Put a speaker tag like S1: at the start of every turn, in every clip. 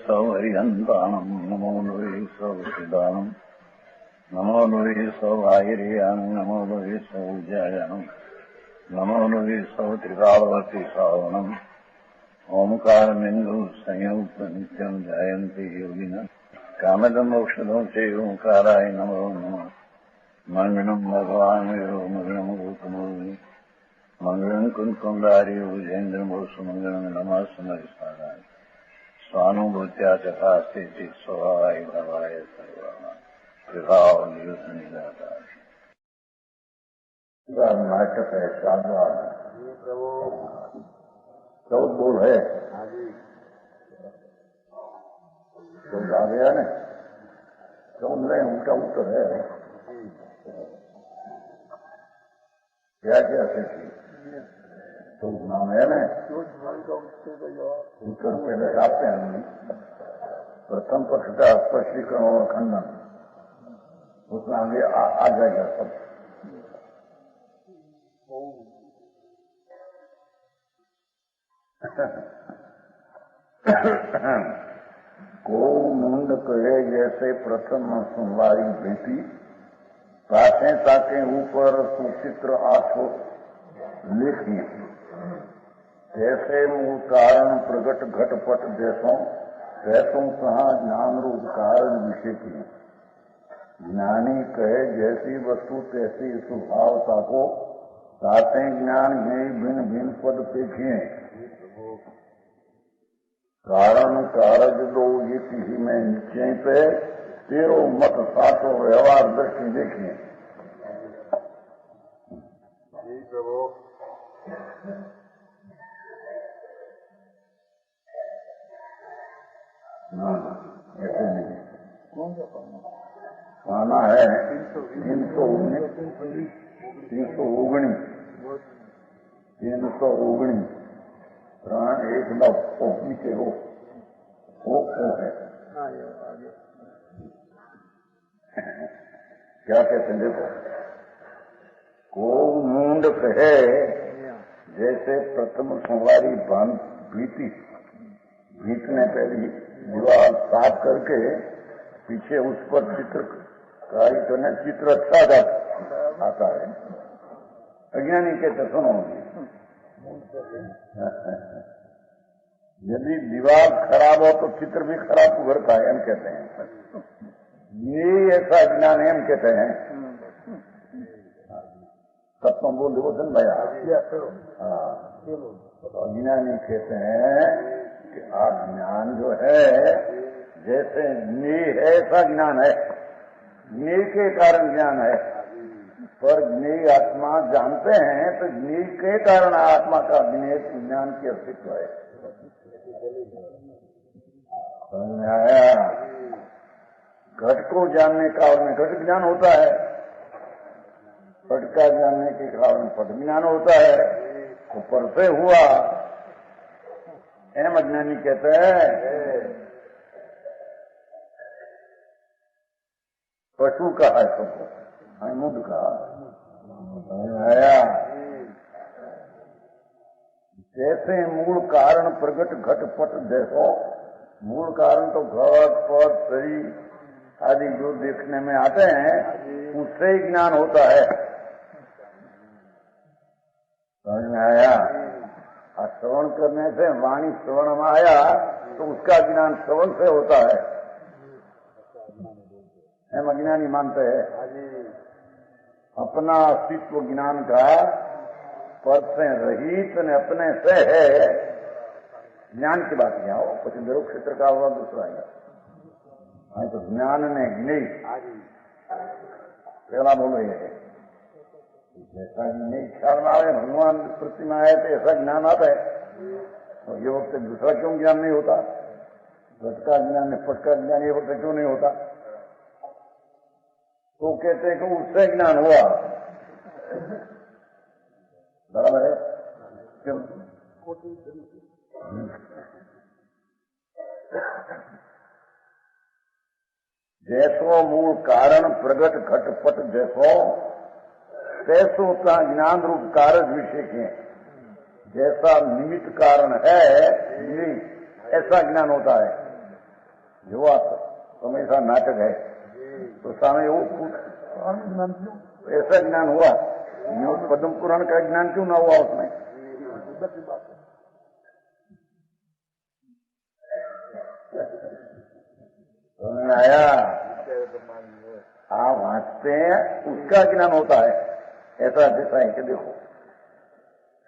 S1: सौ हरिहंताणम् नमो लोहि सौ सिदानम् नमो लोहि सौ आयर्याणम् नमो लोहि सौ जयानम् नमो लोहि सौ त्रिकालवती सावनम् ओंकारमिन्दु संयुक्त नित्यम् जयन्ति योगिनः कामदम् औषधम् च ओंकाराय नमो नमः मंगलम् भगवान् वीरो मंगलम् गौतमोऽग्नि मंगलम् कुन्कुण्डार्यो विजेन्द्रमोऽस्तु मंगलम् नमः समरिसाराय स्वानुभूत्या चकास्ते स्वभावाय भवाय सर्वाः विभाव निदातार नाटक है शानदार चौथ बोल है तो आ गया ना चौथ में उल्टा उत्तर है क्या क्या सीखी तो नाम है ना उत्तर पहले आते हैं प्रथम पक्ष का स्पष्टीकरण और खंडन उसमें आगे आ जाएगा सब को मुंड कहे जैसे प्रथम सुनवाई बेटी ताके ताके ऊपर सुचित्र आठो लिखी जैसे मूल कारण प्रगट घटपट जैसों तैसों कहा ज्ञान रूप कारण विषय की ज्ञानी कहे जैसी वस्तु तैसी स्वभावता को ताते ज्ञान में भिन्न भिन्न पद देखिए कारण कारज दो ये किसी में निश्चय पे तेरो मत सातो व्यवहार दृष्टि देखिए ऐसे नहीं पाना है 319 प्राण एक नौनी के हो वो है क्या कहते हैं देखो को मुंड कहे जैसे प्रथम संवारी भीतने पहली दीवार साफ करके पीछे उस पर चित्रकारी करने चित्र अच्छा आता है अज्ञानी कहते सुनो यदि दीवार खराब हो तो चित्र भी खराब उभरता है हम कहते हैं ये ऐसा ज्ञान हम कहते हैं तब तुम बोल दो सन भैया अज्ञानी कहते हैं कि ज्ञान जो है जैसे ज्ञेय है ऐसा ज्ञान है ज्ञेय के कारण ज्ञान है पर ज्ञेय आत्मा जानते हैं तो ज्ञेय के कारण आत्मा का ज्ञान की अस्तित्व है आया घट को जानने का उनमें घट ज्ञान होता है पट का जानने के कारण पट ज्ञान होता है तो पर से हुआ एम अज्ञानी कहते हैं पशु का है सबको मुद का आया जैसे मूल कारण प्रगट घटपट देखो मूल कारण तो घट पट शरीर आदि जो देखने में आते हैं उससे ही ज्ञान होता है समझ में आया श्रवण करने से वाणी श्रवण में आया तो उसका ज्ञान श्रवण से होता है हम अज्ञानी मानते हैं अपना अस्तित्व ज्ञान का पद से रहित ने अपने से है ज्ञान की बात क्या हो कुछ निरुप क्षेत्र का होगा दूसरा है तो ज्ञान ने ज्ञेय पहला बोलो ये है जैसा ज्ञेय ख्याल में आवे भगवान प्रतिमा है तो ऐसा ज्ञान आता है और ये वक्त दूसरा क्यों ज्ञान नहीं होता घट का ज्ञान पट का ज्ञान ये वक्त क्यों नहीं होता तो कहते हैं कि उससे ज्ञान हुआ बराबर है क्यों जैसो मूल कारण प्रगट घटपट जैसो तैसो का ज्ञान रूप कारज विषय के जैसा निमित्त कारण है ऐसा ज्ञान होता है जो हमेशा नाटक है तो सामने वो ऐसा ज्ञान हुआ, पद्म पुराण का ज्ञान क्यों ना हुआ उसमें? आया आप हंसते हैं, उसका ज्ञान होता है। ऐसा जैसा है कि देखो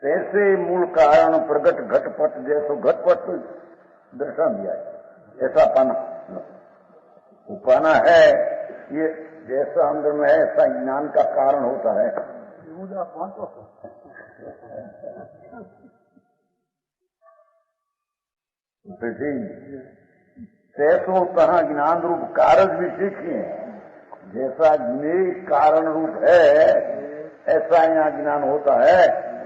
S1: कैसे मूल कारण प्रगट घटपट जैसो घटपट दर्शन दिया है, ऐसा पाना वो पाना है। ये जैसा अंदर में है ऐसा ज्ञान का कारण होता है। तैसो तहाँ ज्ञान रूप कारज भी सीखिए। जैसा ज्ञेय कारण रूप है ऐसा यहाँ ज्ञान होता है।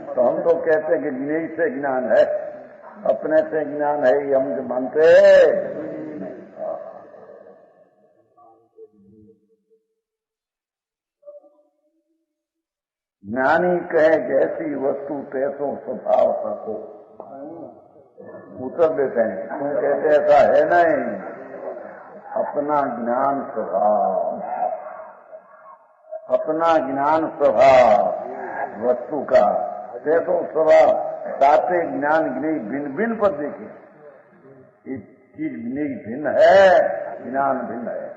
S1: तो हम तो कहते हैं कि ज्ञेय से ज्ञान है, अपने से ज्ञान है ये हम मानते। ज्ञानी कहे जैसी वस्तु तैसो स्वभाव सको। उत्तर देते हैं, तुम कहते ऐसा है नहीं, अपना ज्ञान स्वभाव, अपना ज्ञान स्वभाव वस्तु का तैसो स्वभाव। ताते ज्ञान ज्ञेय भिन्न भिन्न पर देखे, ये चीज ज्ञेय भिन्न है, ज्ञान भिन्न है।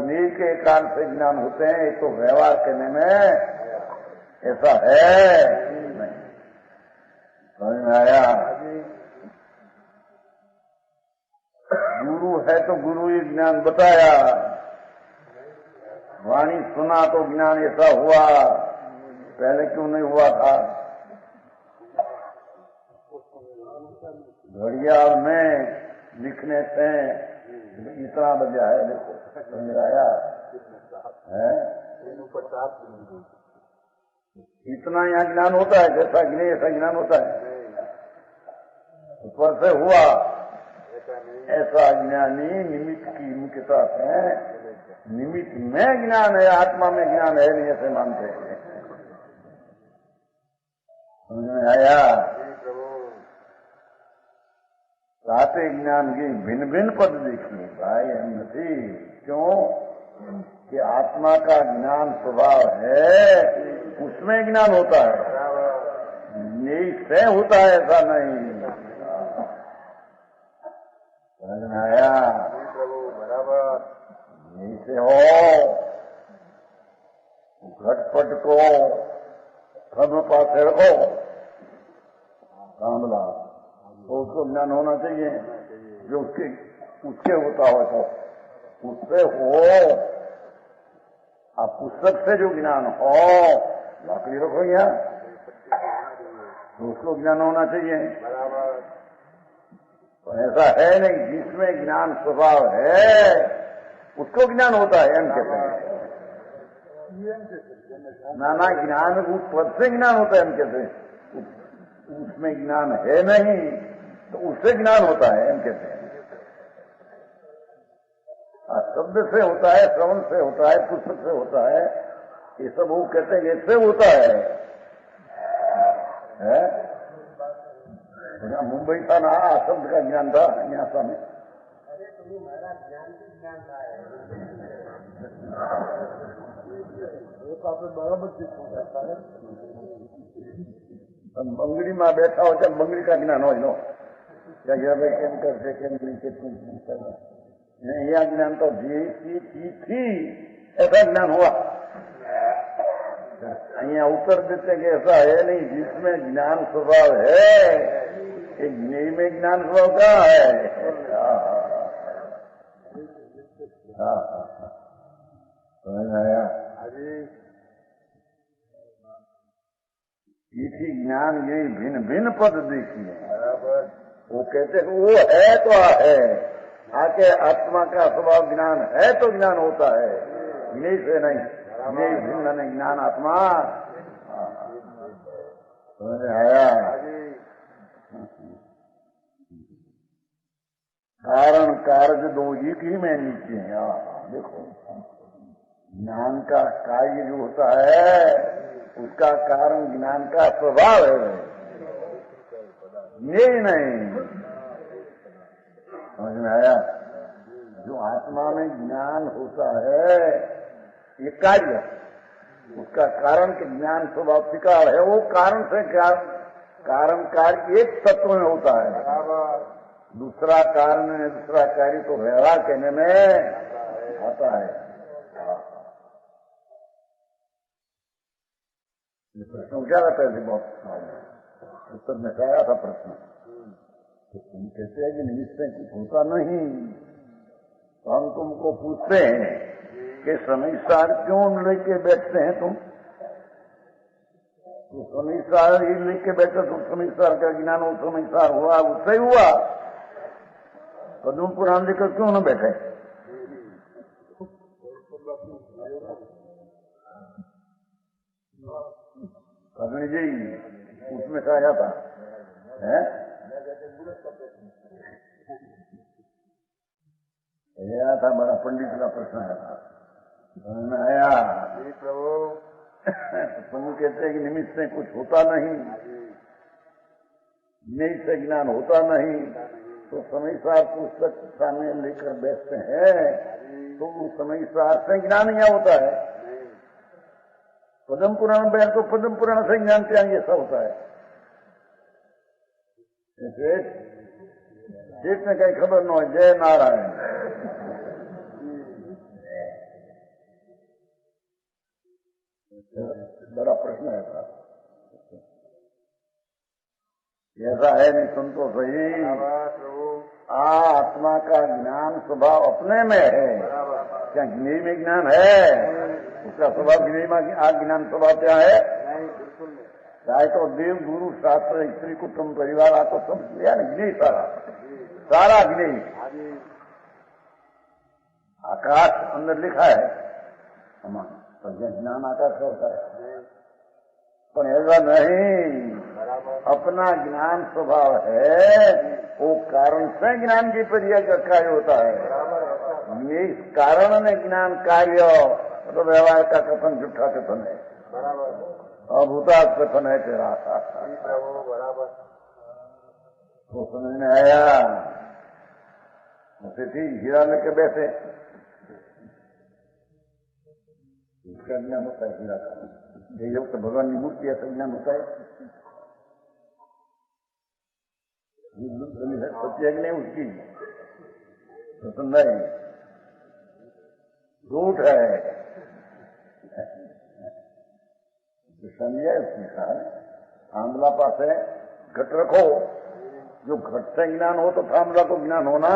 S1: ज्ञेय के कारण से ज्ञान होते हैं, ये तो व्यवहार करने में ऐसा है नहीं। समझ में आया? गुरु है तो गुरु ही ज्ञान बताया, वाणी सुना तो ज्ञान ऐसा हुआ, पहले क्यों नहीं हुआ था? घड़ियाल में लिखने से इतना बजा है, देखो समझ आया है? इतना यहाँ ज्ञान होता है, जैसा ज्ञेय ऐसा ज्ञान होता है। ऊपर से हुआ ऐसा ज्ञानी निमित्त की मुख्यता है, निमित्त में ज्ञान है, आत्मा में ज्ञान है नहीं, ऐसे मानते हैं। समझ में आया? साते ज्ञान की भिन्न भिन्न पद देखिए भाई अहमदी। क्यों कि आत्मा का ज्ञान स्वभाव है, उसमें ज्ञान होता है, यही से होता है ऐसा नहीं। समझ में आया? बराबर यही से हो। घटपट को धर्म पास रखो, कामला तो उसको ज्ञान होना चाहिए, जो उसके होता हो तो उससे हो। आप पुस्तक से जो ज्ञान हो, नौकरी रखो यहाँ, तो उसको ज्ञान होना चाहिए। तो ऐसा है नहीं, जिसमें ज्ञान स्वभाव है उसको ज्ञान होता है। हम कहते हैं नाना ज्ञान रूप पद से ज्ञान होता है, हम कहते हैं उसमें ज्ञान है नहीं तो उससे ज्ञान होता है, हम कहते हैं। शब्द से होता है, श्रवण से होता है, पुस्तक से होता है, ये सब वो कहते हैं इससे होता है? मुंबई था ना, शब्द का ज्ञान था यहाँ सामने। બંગડી માં બેઠા હોય તો બંગડી का જ્ઞાન હોય નો, ભાઈ કેમ કરશે કેમ નહીં કેટલું यहाँ ज्ञान तो थी ऐसा ज्ञान हुआ। यहाँ उत्तर देते कि ऐसा है नहीं, जिसमें ज्ञान स्वभाव है, एक ज्ञेय में ज्ञान स्वभाव क्या है? समझ आया? इसी ज्ञान ये भिन्न भिन्न पद देखिए। वो कहते हैं वो है तो है, आके आत्मा का स्वभाव ज्ञान है तो ज्ञान होता है, ज्ञेय से नहीं। ज्ञेय भिन्न नहीं, ज्ञान आत्मा। समझ आया? कारण कार्य दो एक ही में नीचे है। देखो ज्ञान का कार्य जो होता है उसका कारण ज्ञान का स्वभाव है, ज्ञेय नहीं। समझ में आया? जो आत्मा में ज्ञान होता है ये कार्य, उसका कारण के ज्ञान स्वभाव स्वीकार है, वो कारण से कारण कार्य एक तत्व में होता है। दूसरा कारण है, दूसरा कार्य तो व्यवहार कहने में आता है। ये प्रश्न क्या था पहले बहुत उत्तर में आया था प्रश्न, तो तुम कहते हैं कि निश्चय कुछ होता नहीं, तो हम तुमको पूछते हैं कि समय सार क्यों लेके बैठते हैं तुम? तो समय सार ही लेके बैठे तो समय सार का ज्ञान हो, समय सार हुआ उससे हुआ, पद्म पुराण लेकर क्यों न बैठे? पत्नी जी उसमें से आया था है? आया था, बड़ा पंडित का प्रश्न आया था, आया प्रभु प्रभु कहते हैं कि निमित्त से कुछ होता नहीं, निमित्त से ज्ञान होता नहीं, तो समय सार पुस्तक सामने लेकर बैठते हैं तो उस समय सार से ज्ञान क्या होता है? पद्म पुराण बैठ तो पद्म पुराण से ज्ञान चाहिए, ऐसा होता है। सेठ में कहीं खबर न हो, जय नारायण। बड़ा प्रश्न है था, ऐसा है नहीं सुन तो सही। आत्मा का ज्ञान स्वभाव अपने में है, क्या ज्ञेय में ज्ञान है? उसका स्वभाव ज्ञेय में ज्ञान स्वभाव क्या है? चाहे तो देव गुरु शास्त्र स्त्री कुटुंब परिवार आ तो सब ज्ञेय, सारा ज्ञेय। आकाश अंदर लिखा है हमारा, ज्ञान आकाश होता है, पर ऐसा नहीं, अपना ज्ञान स्वभाव है, वो कारण से ज्ञान की पर्याय का कार्य होता है। ये इस कारण में ज्ञान कार्य तो व्यवहार का कथन झूठा कथन है, अभूतार्थ कथन है तेरा। तो समझ में आया? उसे ठीक हीरा लेके बैठे, इसका ज्ञान होता है हीरा का, जब तो भगवान की मूर्ति ऐसा ज्ञान होता है। सत्य नहीं उसकी तो सुंदर झूठ है, समझे? उसने कहा आंवला पास है, घट रखो, जो घट से ज्ञान हो तो थामला को ज्ञान होना।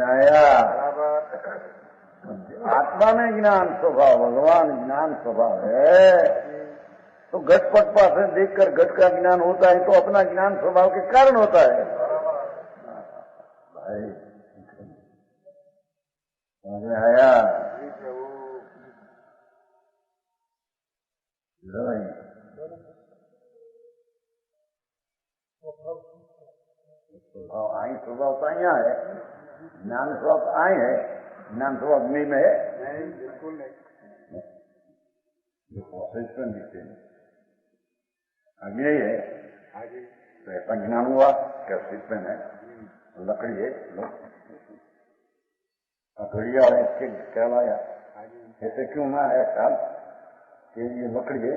S1: आया आत्मा में ज्ञान स्वभाव, भगवान ज्ञान स्वभाव है, तो घटपट पास देखकर घट का ज्ञान होता है, तो अपना ज्ञान स्वभाव के कारण होता है। भाई समझ में आया? स्वभाव आई, स्वभाव तो यहाँ है, ज्ञान स्वभाव आए है, ज्ञान स्वभाव अग्नि में है? नहीं, बिल्कुल नहीं। अग्नि है तो ऐसा ज्ञान हुआ, क्या सिस्टम है? लकड़ी है, लकड़िया है, इसके कहलाया, ऐसे क्यों ना है ख्याल कि ये लकड़ी है?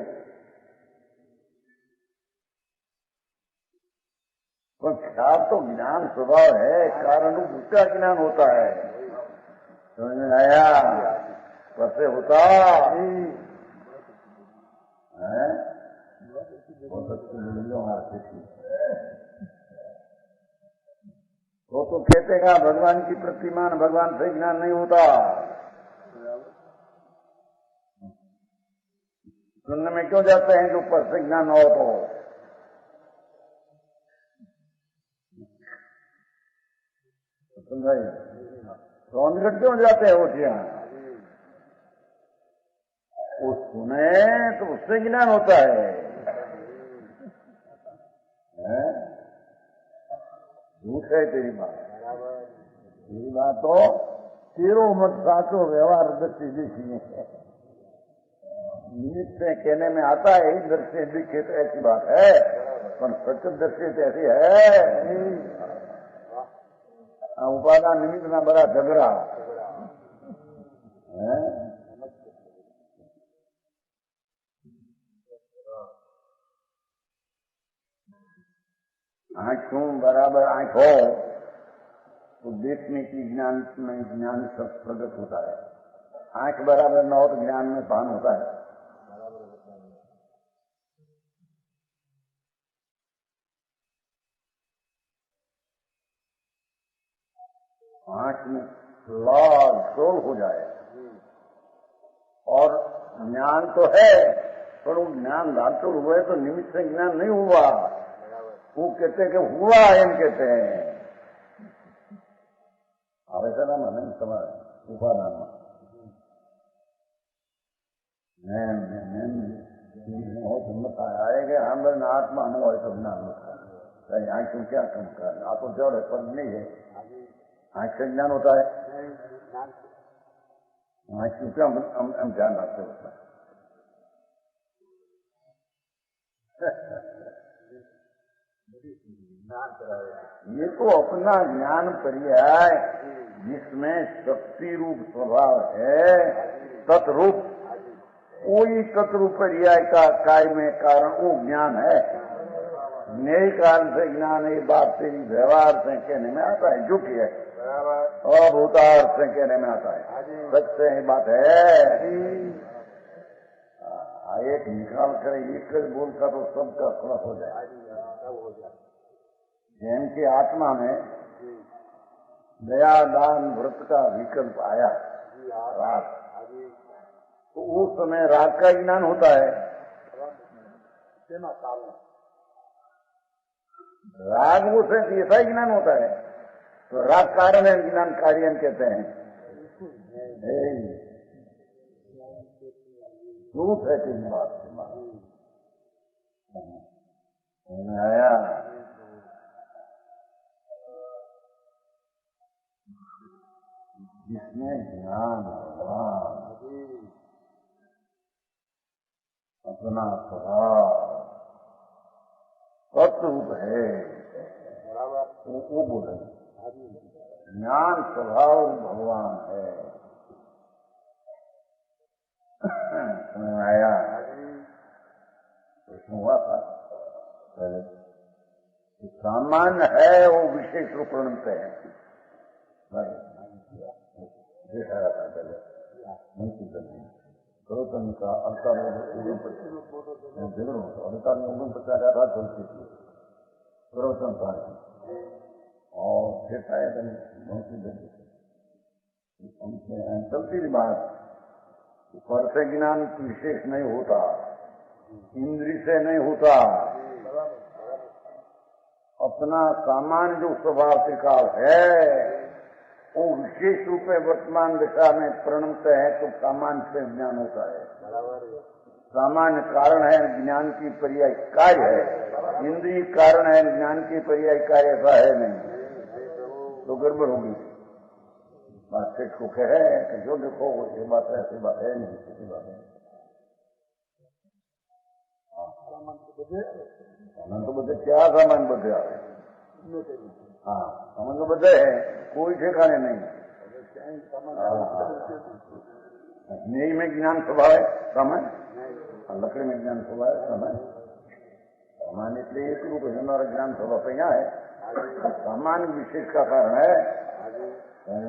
S1: तो ख्याल तो ज्ञान स्वभाव है, कारण उसका ज्ञान होता है। समझ में आया? कैसे होता है? वो तो कहते हैं भगवान की प्रतिमा, भगवान से ज्ञान नहीं होता। सुनने में क्यों जाते हैं कि ऊपर से ज्ञान हो तो? सुन रहे सोनगढ़ क्यों जाते हैं ओठिया? वो सुने तो उससे ज्ञान होता है। झूठ है तेरी बात, तेरी बात तो तेरो मत साचो व्यवहार दृष्टि देखिए, निमित्त से कहने में आता है, इधर से दिखे तो ऐसी बात है, पर सच दृष्टि तो ऐसी है। उपादान निमित्त ना बड़ा झगड़ा है। आंखों बराबर आंख हो तो देखने की ज्ञान में ज्ञान सब प्रकट होता है। आंख बराबर न हो तो ज्ञान में भान होता है। आंख में लाल शोल हो जाए और ज्ञान तो है पर वो ज्ञान लाल हुए तो निमित्त से ज्ञान नहीं हुआ। वो कहते हैं कि हुआ एम कहते हैं। अब ऐसा ना मन समझ उपादान हो हिम्मत आएगा हमें आत्मा हो तो ज्ञान होता है। आंख को क्या कम कर आप तो जड़ है पर नहीं है। आंख से ज्ञान होता है। आंख क्योंकि हम ध्यान रखते होता है। ये तो अपना ज्ञान पर्याय जिसमें शक्ति रूप स्वभाव है तत्रूप कोई तत्रूप पर्याय का कार्य में कारण वो ज्ञान है। नए काल से ज्ञान ये बात तेरी व्यवहार से कहने में आता है जो कि है अभूतार्थ से कहने में आता है। सच से ये बात है। एक निकाल कर एक बोलता तो सबका थोड़ा हो जाए। जैन की आत्मा में दया दान व्रत का विकल्प आया राग तो उस समय राग का ज्ञान होता है। राग वो से ऐसा ही ज्ञान होता है तो राग कारण है ज्ञान कार्य कहते हैं। रूप है तीन बात आया। जिसमें ज्ञान अपना स्वभाव तत्रूप है वो बोले ज्ञान स्वभाव भगवान है। समझ आया। प्रश्न हुआ था पहले सामान्य है वो विशेष रूप प्रणत है। देखा था पहले गौतम का अवतार अवतार में 49 रात चलती थी गौतम पार्टी और फिर शायद चलती थी बात। पर से ज्ञान विशेष नहीं होता इंद्रिय से नहीं होता। अपना सामान्य जो स्वभाव त्रिकाल है वो विशेष रूप में वर्तमान दिशा में प्रणत है तो सामान्य से ज्ञान होता है। सामान्य कारण है ज्ञान की पर्याय कार्य है। इंद्रिय कारण है ज्ञान की पर्याय कार्य ऐसा है नहीं तो गड़बड़ होगी। बात से सुख है कि जो देखो ये बात है ऐसी बात है नहीं ऐसी बात है। सामान तो बदले क्या सामान बदले हाँ सामान तो बदले है कोई ठिकाने नहीं। नहीं में ज्ञान स्वभाव है सामान लकड़ी में ज्ञान स्वभाव है सामान सामान इसलिए एक रूप है हमारा ज्ञान स्वभाव यहाँ है। सामान विशेष का कारण है।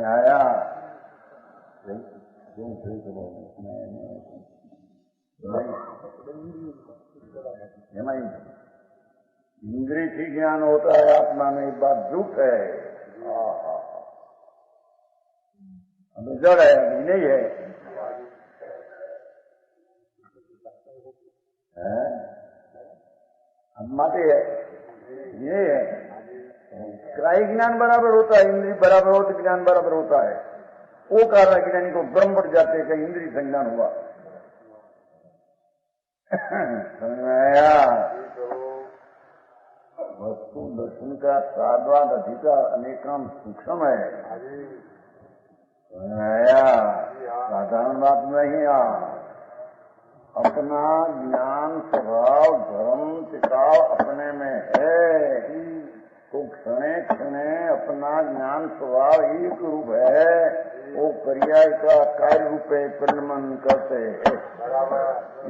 S1: आया इंद्रिय की ज्ञान होता है आत्मा में एक बात झूठ है। जड़ है अभी नहीं है। माटे है ये है। ग्राही ज्ञान बराबर होता है इंद्रिय बराबर हो तो ज्ञान बराबर होता है। वो कारण ज्ञानी को ब्रह्म बढ़ जाते हैं कि इंद्रिय संज्ञान हुआ। समझ में आया। वस्तु दर्शन का साधवाद अधिकार अनेकम सूक्ष्म है। समझ में आया। साधारण बात नहीं आ अपना ज्ञान स्वभाव धर्म टिकाव अपने में है तो क्षणे क्षणे अपना ज्ञान स्वभाव एक रूप है, वो पर्याय का कार्य रूप है परिणमन करते हैं।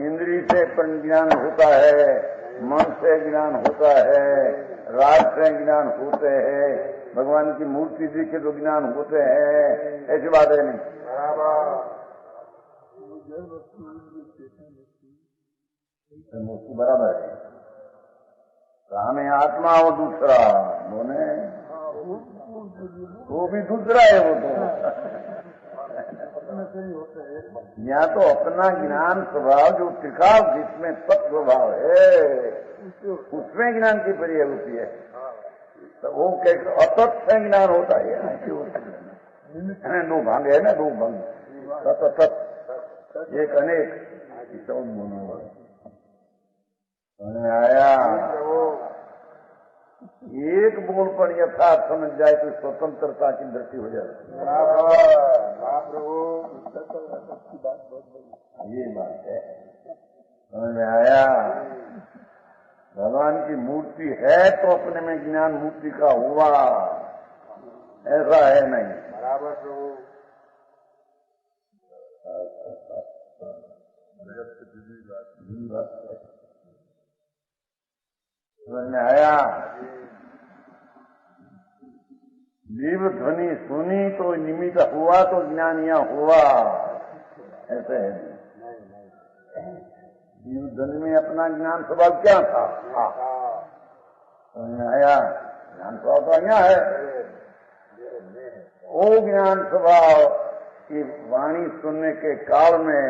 S1: इंद्री से ज्ञान होता है, मन से ज्ञान होता है, राग से ज्ञान होते हैं, भगवान की मूर्ति देखे तो ज्ञान होते हैं, ऐसी बात है नहीं। बराबर है। हमें आत्मा वो दूसरा बोले, वो भी दूसरा है। वो तो यहाँ तो अपना ज्ञान स्वभाव जो टिकाव जिसमें तत्व भाव है उसमें ज्ञान की पर्याय होती है। तो वो कैसे अतत् से ज्ञान होता है। दो भाग है ना, दो भंग तत् एक अनेक आया। एक बोल पर यथार्थ समझ जाए तो स्वतंत्रता की दृष्टि हो जाती है। ये बात है, समझ में आया। भगवान की मूर्ति है तो अपने में ज्ञान मूर्ति का हुआ, ऐसा है नहीं। बराबर समझ में आया। जीव ध्वनि सुनी तो निमित्त हुआ तो ज्ञानिया हुआ, ऐसे है। जीव ध्वनि में अपना ज्ञान स्वभाव क्या था? समझ में आया। ज्ञान स्वभाव तो यहाँ है। वो ज्ञान स्वभाव की वाणी सुनने के काल में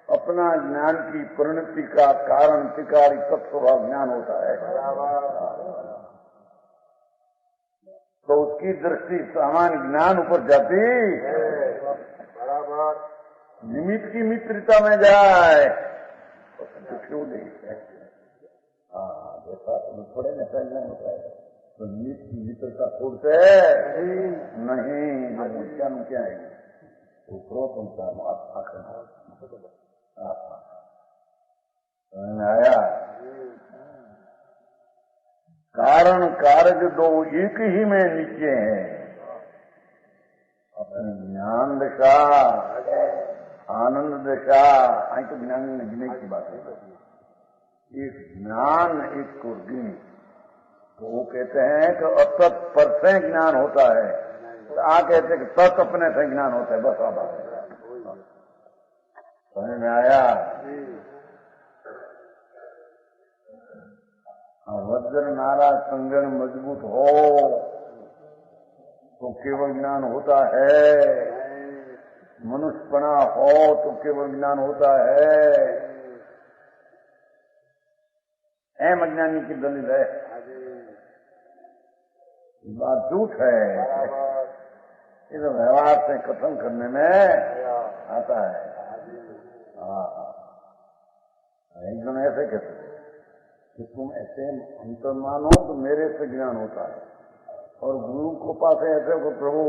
S1: अपना ज्ञान की परिणति का कारण तिकारी तत्स्वभाव ज्ञान होता है। तो उसकी दृष्टि सामान्य ज्ञान ऊपर जाती, बराबर निमित्त की मित्रता में जाए तो क्यों नहीं है? जैसा थोड़े न फैलना होता है तो निमित्त की मित्रता छोड़ते नहीं। क्या है वो क्रोध उनका आया। कारण कारक दो एक ही में नीचे हैं। अपनी ज्ञान दशा आनंद दशा, आई तो ज्ञान में गिने की बात है। एक ज्ञान एक को गिनी तो वो कहते हैं कि अतत् पर से ज्ञान होता है, तो आ कहते हैं कि तत् अपने से ज्ञान होता है। बस आ बात है। समझ में आया। वज्र नारा संगण मजबूत हो तो केवल ज्ञान होता है, मनुष्यपना हो तो केवल ज्ञान होता है। एम अज्ञानी की दलित है, बात झूठ है। ये तो व्यवहार से कथन करने में आता है। एकदम ऐसे कहते हैं कि तुम ऐसे अंतर मानो तो मेरे से ज्ञान होता है, और गुरु को पास ऐसे को प्रभु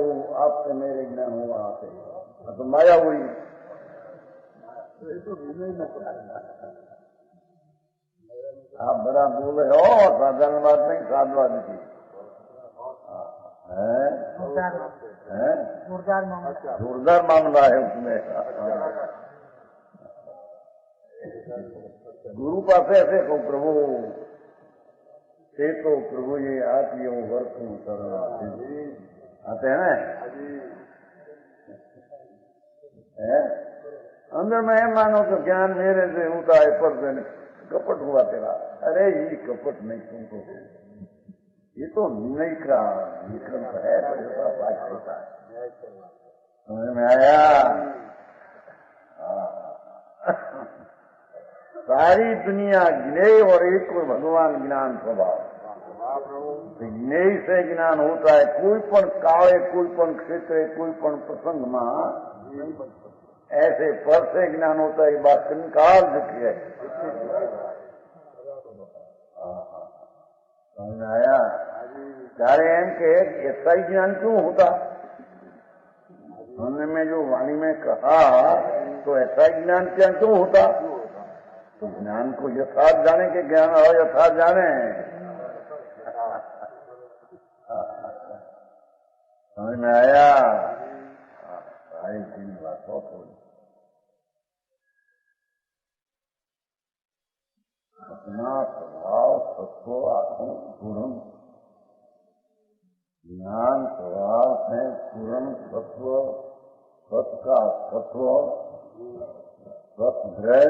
S1: आपसे मेरे ज्ञान हुआ आते तो माया हुई। आप बड़ा बोल रहे हो, साधारण बात नहीं, साधवाद की जोरदार मामला है उसमें। गुरु पास ऐसे को प्रभु से तो प्रभु ये आप ये वर्क आते हैं ना। अंदर में मानो तो ज्ञान मेरे से होता है, पर कपट हुआ तेरा। अरे ये कपट नहीं, तुमको ये तो नहीं का विक्रम है, बात होता है। समझ में आया। सारी दुनिया ज्ञेय और एक को भगवान ज्ञान स्वभाव। ज्ञेय से ज्ञान होता है। कोई पण काले, कोई पण क्षेत्र, कोई पण प्रसंग में ऐसे पर से ज्ञान होता है। बात कंकाल दुखी है। समझ में आया। सारे एम के ऐसा ही ज्ञान क्यों होता? हमने में जो वाणी में कहा तो ऐसा ही ज्ञान क्यों होता? तो ज्ञान को यथार्थ जाने के ज्ञान और यथार्थ जाने समझ में आया? सारी दिन बातों थोड़ी अपना स्वभाव सत्व आत्म पूर्ण ज्ञान स्वभाव है पूर्ण सत्व सत का सत्व सत्ग्रह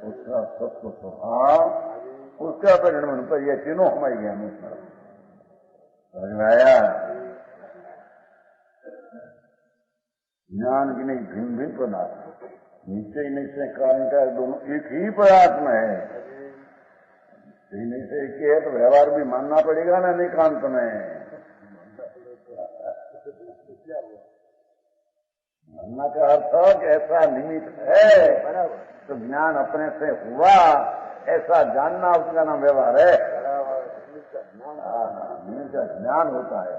S1: उसका सत्व स्वभाव उसका परिणाम पर यह तीनों हमारे ज्ञान में समझ में आया? ज्ञान की नहीं भिन्न भिन्न पदार्थ निश्चय निश्चय कारण का दोनों एक ही पदार्थ में है। निश्चय एक है तो व्यवहार भी मानना पड़ेगा ना निकांत में। मानना का अर्थ कि ऐसा निमित्त है तो ज्ञान अपने से हुआ ऐसा जानना उसका नाम व्यवहार है। निमित्त का ज्ञान होता है,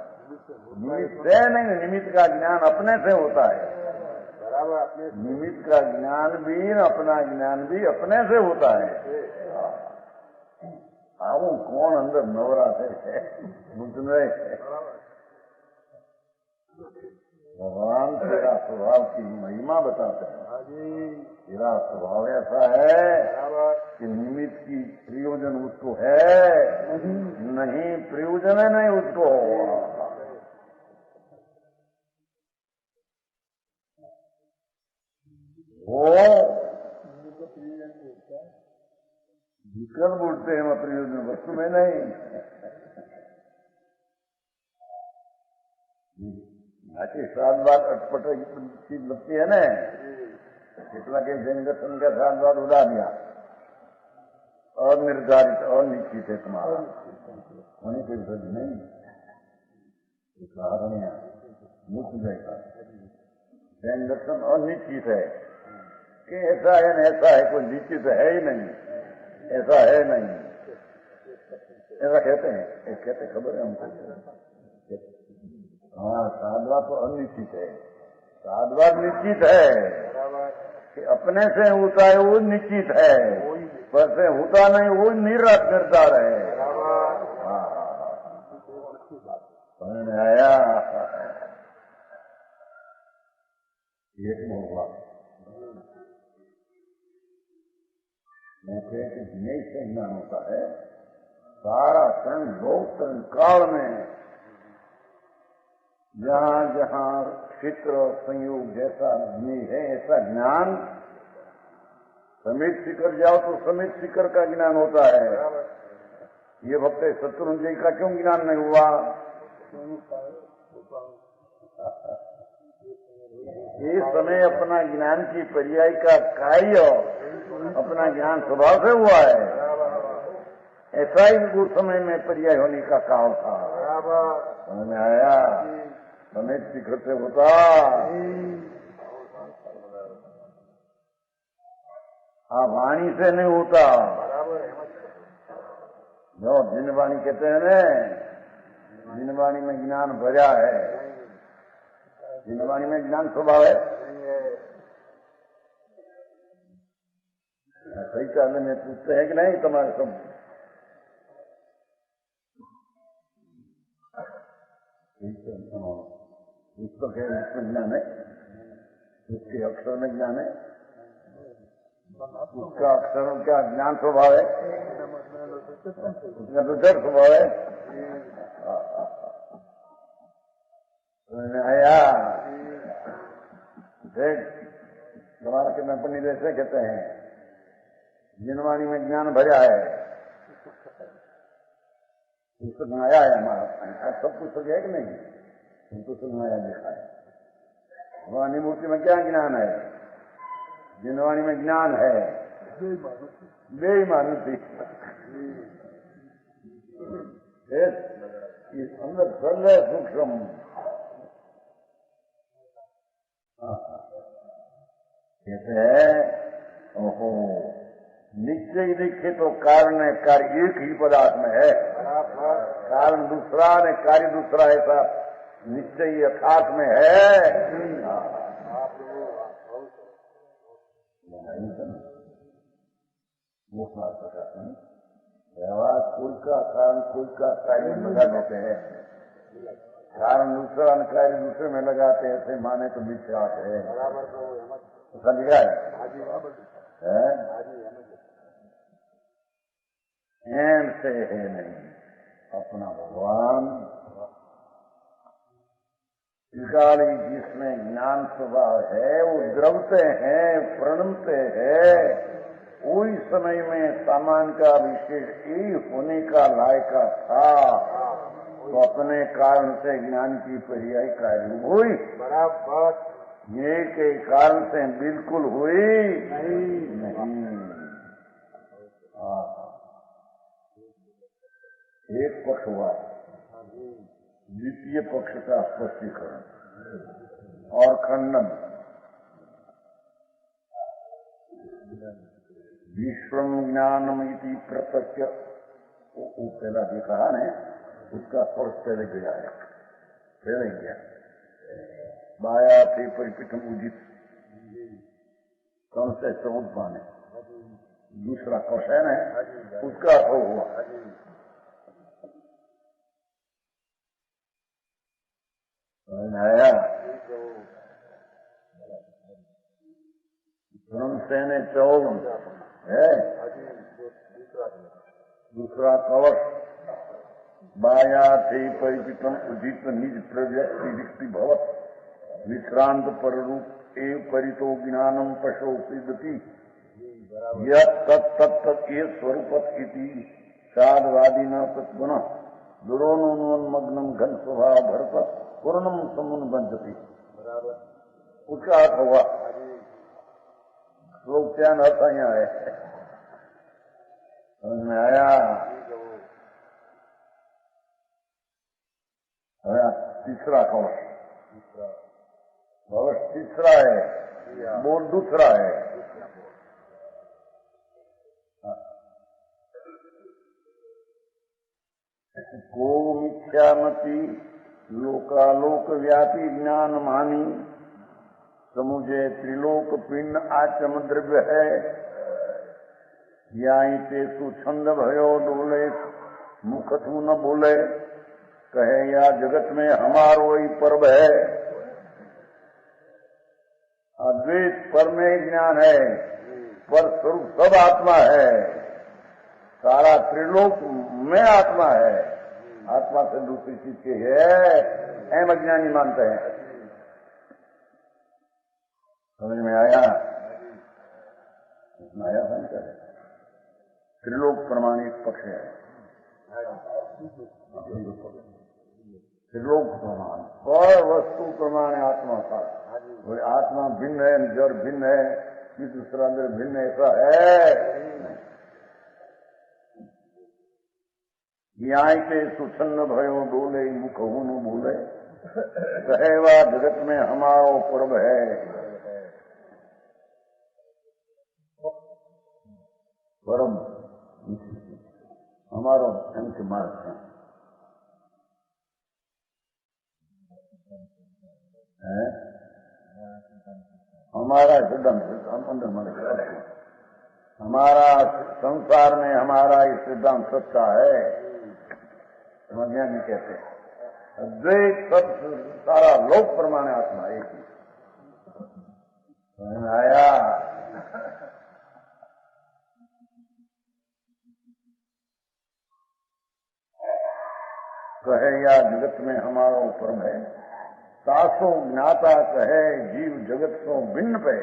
S1: निमित्त से नहीं, निमित्त का ज्ञान अपने से होता है। निमित्त का ज्ञान भी अपना ज्ञान भी अपने से होता है। आओ कौन अंदर नवरा है मुझमें भगवान तेरा स्वभाव की महिमा बताते हैं। तेरा स्वभाव ऐसा है कि निमित्त की प्रयोजन उसको है नहीं, प्रयोजन है नहीं उसको। वो विकल्प बोलते हैं प्रयोजन वस्तु में नहीं। आखिर 7 बार अटपट चीज लगती है ना, कितना के जैन दर्शन का 7 बार उड़ा दिया और निर्धारित और निश्चित है तुम्हारा वहीं कोई सज नहीं कारण मुक्त जाएगा। जैन दर्शन और निश्चित है कि ऐसा है न ऐसा है, कोई निश्चित है ही नहीं, ऐसा है नहीं, ऐसा कहते हैं। एक कहते खबर है हमको, हाँ साधवा तो अनिश्चित है, साधवा निश्चित है कि अपने से होता है वो निश्चित है, पर से होता नहीं वो निर्धार है। समझ में आया? एक में हुआ मैं कहते ज्ञेय से ज्ञान होता है सारा क्षण बहुत काल में जहाँ जहाँ क्षेत्र संयोग जैसा ज्ञेय है ऐसा ज्ञान समित शिखर जाओ तो समित शिखर का ज्ञान होता है। ये भक्त शत्रुंजय का क्यों ज्ञान नहीं हुआ? इस समय अपना ज्ञान की पर्याय का कार्य अपना ज्ञान स्वभाव से हुआ है, ऐसा ही उस समय में पर्याय होने का काल था। समझ में आया? समित शिखर से होता वाणी से नहीं होता। जो जिन वाणी कहते हैं ना, जिन वाणी में ज्ञान भरा है, जिन वाणी में ज्ञान स्वभाव है, सही चाहने में पूछते हैं कि नहीं तुम्हारे सब पुस्तक है उसमें ज्ञान है, उसके अक्षर में ज्ञान है, उसका अक्षर क्या ज्ञान स्वभाव है, उसका तो जड़ स्वभाव है। आया देख तुम्हारा कितना पंडित ऐसे कहते हैं जिनवाणी में ज्ञान भरा है, पुस्तक में आया है हमारा सब पुस्तक है कि नहीं, पुस्तक में आया लिखा है। वाणी मूर्ति में क्या ज्ञान है? जिनवाणी में ज्ञान है बेईमानुषी, अंदर सर्व सूक्ष्म कहते हैं। ओहो निश्चय दिखे तो कारण है, कार्य एक ही पदार्थ में है, कारण दूसरा ने कार्य दूसरा, ऐसा निश्चय यथार्थ में है। व्यवहार कुल का कारण कुल का कार्य बता देते हैं। कारण दूसरा कार्य दूसरे में लगाते ऐसे माने तो मिथ्यात है। समझ गए? एम से है नहीं अपना भगवान गाड़ी जिसमें ज्ञान स्वभाव है वो द्रवते हैं, प्रणमते हैं। वही समय में सामान का विशेष यही होने का लायका था, तो अपने कारण से ज्ञान की पर्याय कार्य हुई। बराबर ये के कारण से बिल्कुल हुई नहीं। एक पक्ष हुआ, द्वितीय पक्ष का स्पष्टीकरण और खंडन। विश्वम ज्ञानम इति प्रत्यक्ष वो पहला भी कहा ने, उसका स्पर्श पहले गया है, पहले गया माया थे परिपिठम उदित कौन से 14 माने दूसरा क्वेश्चन है, उसका हो हुआ। आया ब्रह्म से ने 14 है, दूसरा कवच माया थे परिपितम उदित निज प्रव्यक्ति विक्ति भवत विश्रांत पर रूप एव परितो ज्ञानम पशो सिद्धति तत्त ये स्वरूपत इति साधवादी न तत्पुनः दुरोन्मग्नम घन स्वभाव भरत पूर्णम समुन बंधती। उसका अर्थ होगा लोग क्या आता यहाँ है, समझ में आया? तीसरा कवच कवच तीसरा है, बोल दूसरा है। को मिथ्यामति लोकालोक व्यापी ज्ञान मानी समुझे त्रिलोक पिंड आचम द्रव्य है। याई ते सुछंद भयो डोले मुख तू न बोले कहे या जगत में हमारो ही पर्व है। अद्वैत पर में ज्ञान है, पर स्वरूप सब आत्मा है, सारा त्रिलोक में आत्मा है, आत्मा से दूसरी चीज के है, एम अज्ञानी मानते हैं। समझ में आया? आया समझ? त्रिलोक प्रमाणित पक्ष है, त्रिलोक प्रमाण और वस्तु प्रमाण आत्मा का। वही आत्मा भिन्न है, जड़ भिन्न है, दूसरा भिन्न ऐसा है। यहाँ के सुछन्न भयो डोले मुख न बोले कहेवा जगत में हमारो पर्व है। परम हमारो अंक मार्ग है, हमारा सिद्धांत हमारा संसार में हमारा ये सिद्धांत सच्चा है। नहीं कहते अद्वैत सब सारा लोक प्रमाण आत्मा एक ही। आया? कहे या जगत में हमारा परम है, सासो ज्ञाता कहे जीव जगत को भिन्न पे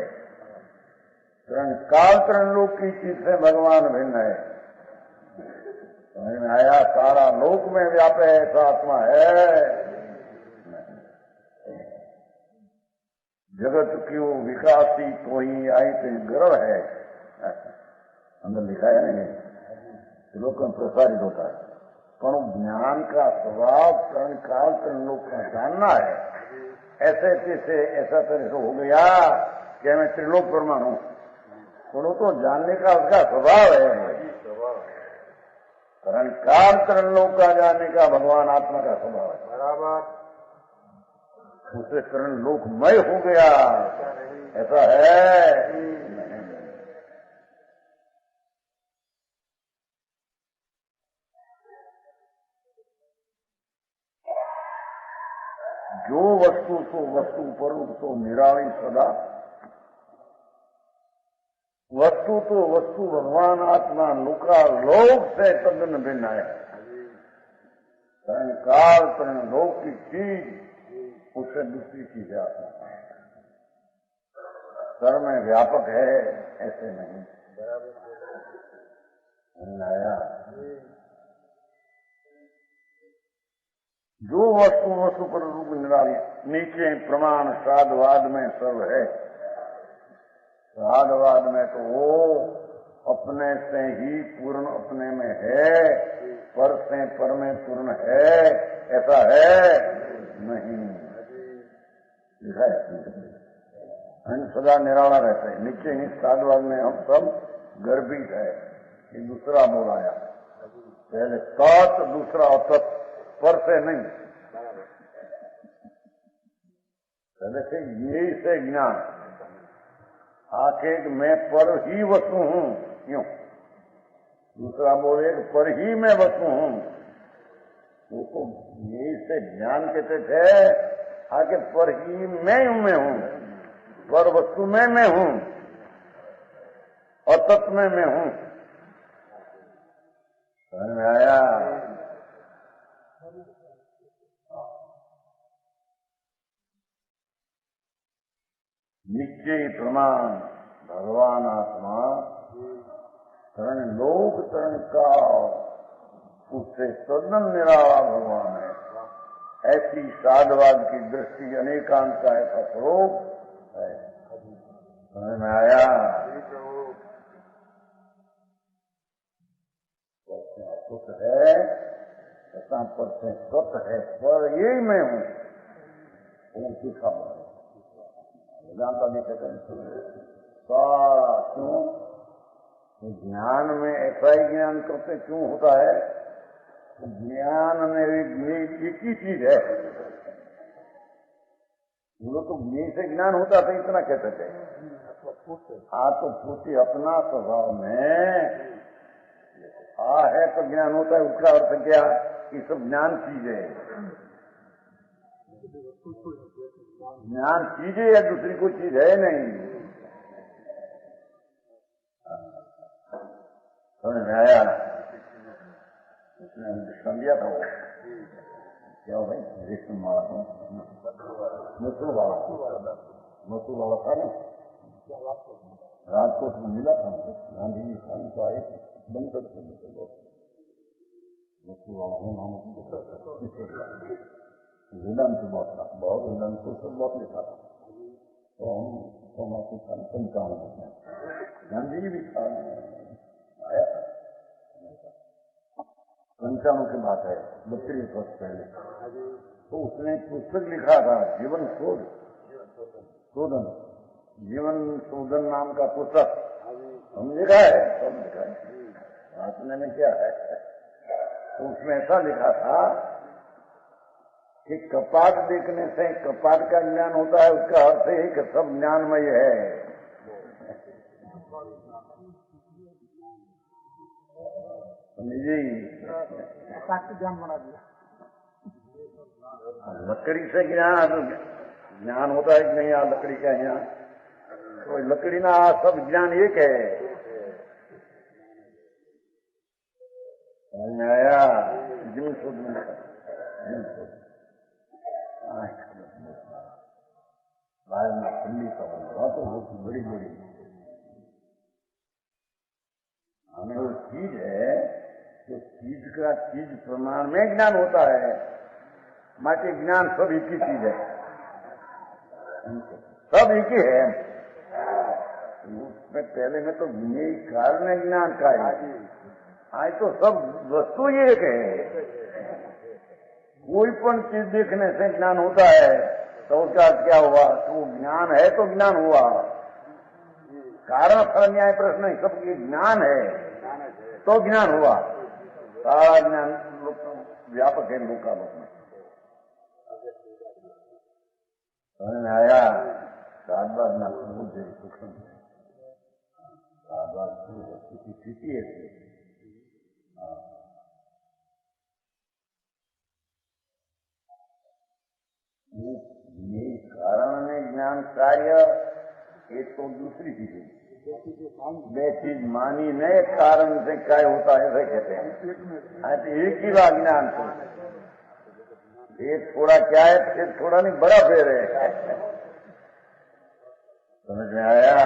S1: काल तरण लोक की चीज से भगवान भिन्न है। समझ में आया? सारा लोक में व्यापे ऐसा आत्मा है। जगत क्यों विकासी तो ही आई तो गर्व है, अंदर लिखा है नहीं, लोक में प्रसारित होता है। पर ज्ञान का स्वभाव कर्ण काल तरण लोक का जानना है। ऐसे से ऐसा तरह से हो गया कि मैं त्रिलोक प्रमाण हूं, तो जानने का उसका स्वभाव है। करण काल तरण लोक का जानने का भगवान आत्मा का स्वभाव है। बराबर उसे करण लोकमय हो गया, ऐसा है। वस्तु तो वस्तु पर तो निराली सदा, वस्तु तो वस्तु भगवान आत्मा नुका लोक से तद्दन भिन्न है। तरण काल तरण लोक की चीज उससे दूसरी चीज है आत्मा। सर्व में व्यापक है ऐसे नहीं। आया जो वस्तु वस्तु पर रूप निराली, नीचे प्रमाण श्राद्धवाद में सर्व है। श्राद्धवाद में तो वो अपने से ही पूर्ण अपने में है, पर से पर में पूर्ण है, ऐसा है नहीं। हम सदा निराला रहते हैं। नीचे ही श्राद्धवाद में हम सब गर्भित है। ये दूसरा बोल आया, पहले तत् दूसरा अतत्, पर से नहीं। पहले से यही से ज्ञान आके मैं पर ही वस्तु हूं, क्यों? दूसरा बोले पर ही मैं वस्तु हूं, वो तो यही से ज्ञान कहते थे। आके पर ही मैं हूं, पर वस्तु में मैं हूं और तत्व में मैं हूं। समझ में आया? निश्चय प्रमाण भगवान आत्मा तरण लोक तरण का उससे सदन निराला भगवान है। ऐसी साधवाद की दृष्टि अनेकांत का ऐसा स्वरूप है। समझ में आया? सुख है तथा पर से स्वत है, पर यही मैं हूं। वो सुखा वेदांता नहीं कहते सारा क्यों? ज्ञान में ऐसा ही ज्ञान करते क्यों होता है? ज्ञान में एक ही चीज है। वो तो ज्ञान से ज्ञान होता था इतना कहते थे। तो पूछी अपना स्वभाव में आ है तो ज्ञान होता है, उसका अर्थ क्या? ये सब ज्ञान चीज है। ज्ञान चीज है या दूसरी कोई चीज है नहीं। समझ में आया? उसने समझा था वो क्या भाई रेशम वाला मसूर वाला था ना, राजकोट में मिला था। गांधी जी खाने को आए थे, बंद करते मसूर वाला है नाम। वेदांत बहुत था, बहुत वेदांत को सब बहुत लिखा था। तो हम आपको पंचावन में गांधी जी भी था, आया था। पंचावन की बात है 32 वर्ष पहले। तो उसने पुस्तक लिखा था जीवन शोधन, जीवन शोधन नाम का पुस्तक हम लिखा है, सब लिखा है। आपने में क्या है? तो उसमें ऐसा लिखा था कि कपाट देखने से कपाट का ज्ञान होता है, उसका अर्थ है कि सब ज्ञानमय है। जी
S2: ज्ञान बना दिया।
S1: लकड़ी से ज्ञान होता है कि नहीं? लकड़ी का ज्ञान तो लकड़ी ना सब ज्ञान एक है। आया जीवन शोध में बाहर में खुली का तो वो बड़ी बड़ी हमें वो चीज है जो चीज का चीज प्रमाण में ज्ञान होता है। माटे ज्ञान सब एक ही चीज है, सब एक ही है। उसमें पहले में तो कारण ज्ञान का है, आज तो सब वस्तु एक है। कोई पण चीज देखने से ज्ञान होता है तो उसका क्या हुआ? तो ज्ञान है तो ज्ञान हुआ। कारण फल न्याय प्रश्न नहीं, सब ये ज्ञान है तो ज्ञान हुआ। सारा ज्ञान व्यापक है लोकालोक में। समझ में आया? साधवाद ना मुझे सूक्ष्म है, साधवाद की स्थिति है। कारण में ज्ञान कार्य ये तो दूसरी चीज है। वे चीज मानी नहीं, कारण से क्या होता है ऐसे कहते हैं। हाँ तो एक ही बात ज्ञान को ये थोड़ा क्या है, फिर थोड़ा नहीं बड़ा फेर है। समझ में आया?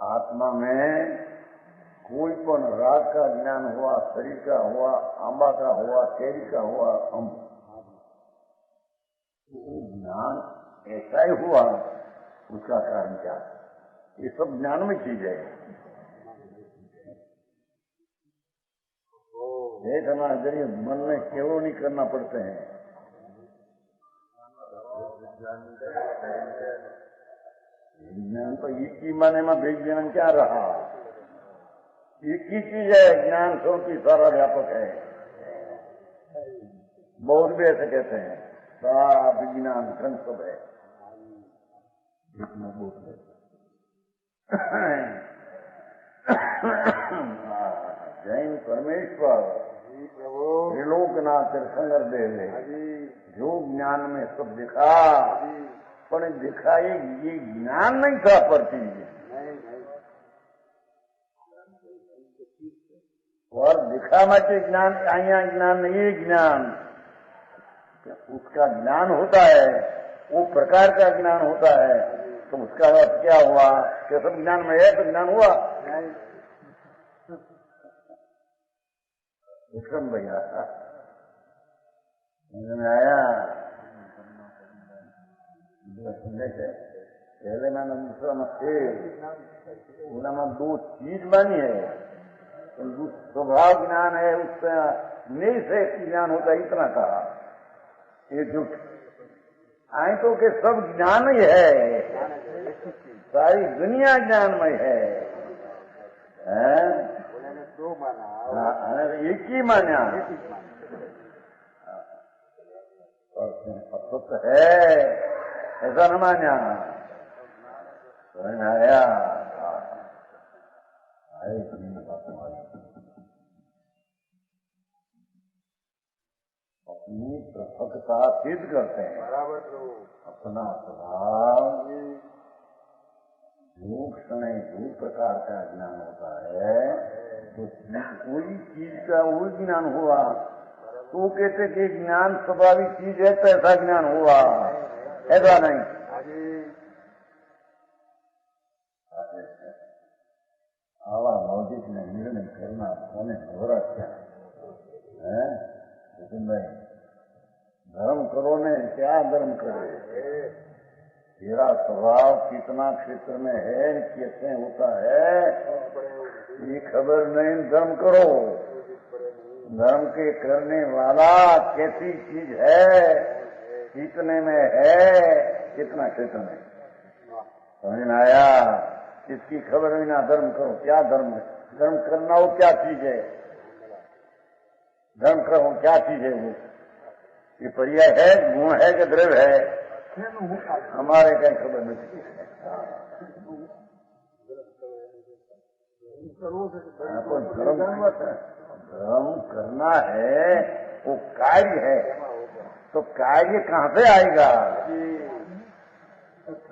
S1: आत्मा में कोई पण राग का ज्ञान हुआ, शरीर का हुआ, आंबा का हुआ, केरी का हुआ, ज्ञान ऐसा ही हुआ, उसका कारण क्या? ये सब ज्ञान में चीज है। एक हमारे जरिए मन में केवल नहीं करना पड़ते हैं। ज्ञान तो एक ही माने में भेज देना क्या रहा? एक ही चीज है, ज्ञान सबकी सारा व्यापक है। बहुत भी ऐसे कहते हैं सारा विज्ञान ग्रंथ सब है। जैन परमेश्वर त्रिलोकनाथ तीर्थंकर देव जो ज्ञान में सब दिखा, पर दिखा ये ज्ञान नहीं था पर चीज, और दिखा माटे ज्ञान, અહીંયા ज्ञान नहीं ज्ञान, उसका ज्ञान होता है, वो प्रकार का ज्ञान होता है। तो उसका अर्थ क्या हुआ कि सब ज्ञान में है तो ज्ञान हुआ विक्रम भैया। समझ में आया? पहले मैंने दूसरा में थे, उनमें दो चीज बनी है, स्वभाव ज्ञान है, उससे नहीं से ज्ञान होता है, इतना कहा। ये झूठ आए तो के सब ज्ञान ही है, सारी दुनिया ज्ञानमय है।
S2: दो माना,
S1: एक ही माना असुत है, ऐसा न माना। आया अपनी पृथकता सिद्ध करते हैं।
S2: बराबर
S1: अपना स्वभाव जो क्षण जो प्रकार का ज्ञान होता है, तो कोई चीज का वो ज्ञान हुआ तो कहते कि ज्ञान स्वाभाविक चीज है तो ऐसा ज्ञान हुआ, ऐसा नहीं। आवा लौकिक ने निर्णय करना होने हो क्या है? लेकिन भाई धर्म करो ने क्या धर्म करे? तेरा स्वभाव कितना क्षेत्र में है, कैसे होता है, ये खबर नहीं। धर्म करो, धर्म के करने वाला कैसी चीज है, कितने में है, कितना क्षेत्र में, समझ में आया? इसकी खबर बिना धर्म करो, क्या धर्म है? धर्म करना हो क्या चीज है? धर्म करो क्या चीज है? वो ये पर्याय है, गुण है कि द्रव्य है? हमारे कहीं खबर नहीं। धर्म करना है, वो कार्य है, तो कार्य कहाँ से आएगा?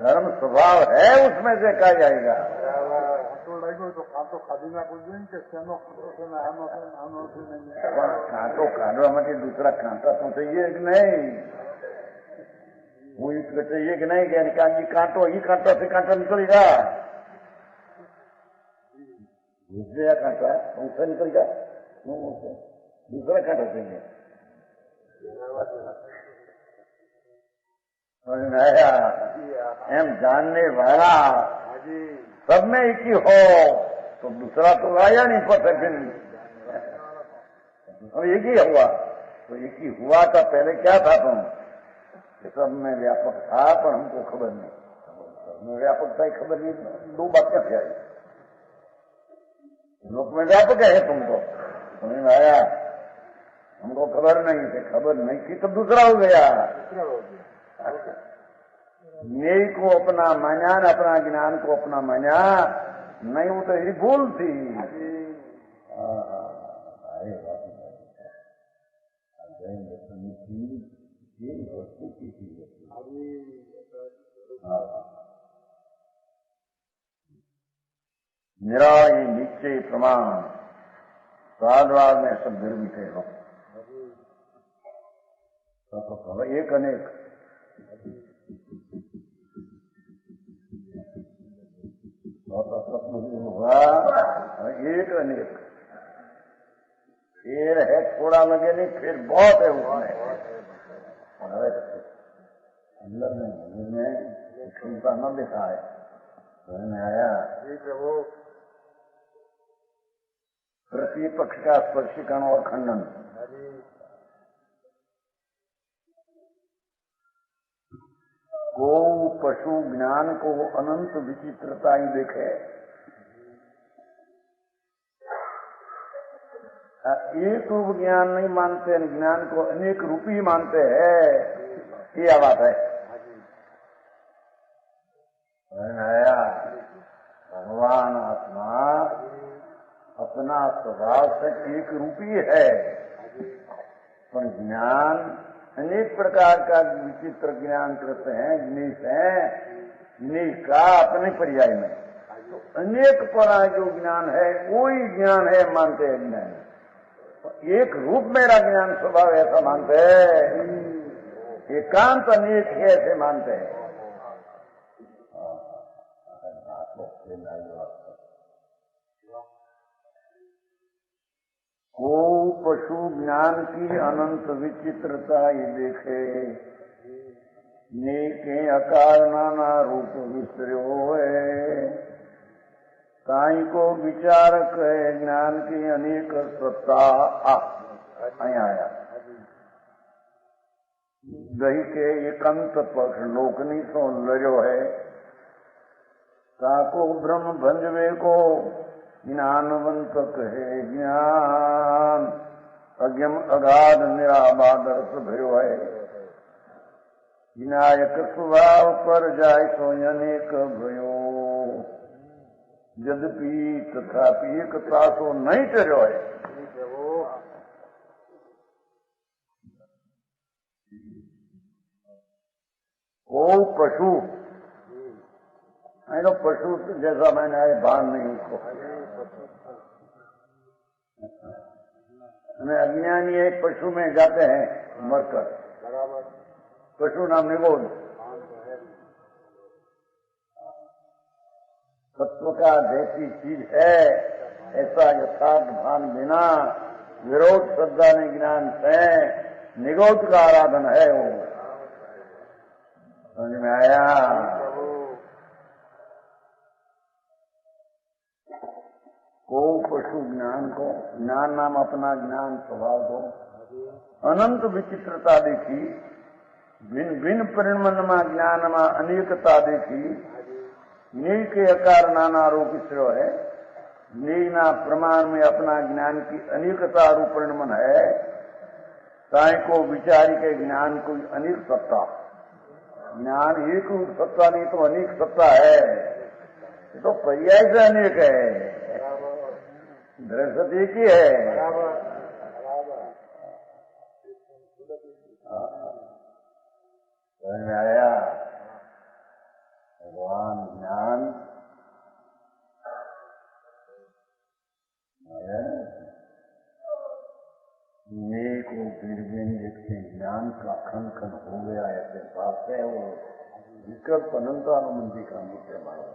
S1: धर्म स्वभाव है, उसमें से क्या जाएगा? कांटो काटवा માટે दूसरा कांटा तो चाहिए कि नहीं? वो इसको चाहिए कि नहीं? ये कांटो, ये कांटा से कांटा निकलेगा, दूसरा कांटा उससे निकलेगा, दूसरा कांटा चाहिए। समझ में आया? एम जानने वाला सब में एक ही हो तो दूसरा तो आया नहीं पता फिर एक ही हुआ, तो एक ही हुआ था। पहले क्या था तुम? सब में व्यापक था पर हमको खबर नहीं, सब में व्यापक था खबर नहीं। दो बातें थी आई, लोक में व्यापक है तुमको, समझ में आया? हमको खबर नहीं थी, खबर नहीं थी तो दूसरा हो गया। न्याय को अपना माना, अपना ज्ञान को अपना माना नहीं, वो तो यही भूल थी। ये वस्तु की चीज है। मेरा ये निश्चय प्रमाण स्वादवाद में सब निर्मित हो तो एक अनेक हुआ एक अनेक फिर है थोड़ा लगे नहीं फिर बहुत है उसमें अंदर में क्षमता न दिखाए में आया प्रतिपक्ष का स्पर्शीकरण और खंडन गो पशु ज्ञान को अनंत विचित्रता ही देखे एक रूप ज्ञान नहीं मानते, ज्ञान को अनेक रूपी मानते हैं। क्या बात है? आया भगवान आत्मा अपना स्वभाव से एक रूपी है, पर ज्ञान अनेक प्रकार का विचित्र ज्ञान करते हैं। जिनिष का अपने पर्याय में तो अनेक प्रकार जो ज्ञान है कोई ज्ञान है मानते हैं। ज्ञान एक रूप मेरा ज्ञान स्वभाव ऐसा मानते हैं, एकांत अनेक है ऐसे मानते हैं। को पशु ज्ञान की अनंत विचित्रता ये देखे, नेके अकार नाना रूप विसर्यो है, काई को विचारक है ज्ञान की अनेक सत्ता। आया दही के एकांत पक्ष लोकनी तो लर्यो है, ताको ब्रह्म भंजवे को ज्ञानवंत कहे। ज्ञान अज्ञम अगाध निराबाद रस भयो है, विनायक स्वभाव पर जाय सो अनेक भयो। यद्यपि तथापि एकता सो नहीं चलो है। ओ पशु आई नो पशु जैसा मैंने आए बाढ़ नहीं उसको अज्ञानी एक पशु में जाते हैं मरकर, पशु नाम निगोद तत्व का जैसी चीज है ऐसा यथार्थ भान बिना विरोध श्रद्धा ने ज्ञान से निगोद का आराधन है। वो समझ में आया? को पशु ज्ञान को ज्ञान नाम अपना ज्ञान स्वभाव को अनंत विचित्रता देखी, भिन्न भिन्न परिणमनमा ज्ञानमा अनेकता देखी। नी के अकार नाना रूप इसरो है, नीना प्रमाण में अपना ज्ञान की अनेकता रूप परिणमन है। ताई को विचारी के ज्ञान कोई अनेक सत्ता, ज्ञान एक रूप सत्ता नहीं तो अनेक सत्ता है। ये तो पर्याय से अनेक है, दृष्टि की है। समझ में आया? भगवान ज्ञान ने को देखते ज्ञान का खन खन हो गया ऐसे बात है। वो विकल्प अनंतानुबंधी का मुख्य मार्ग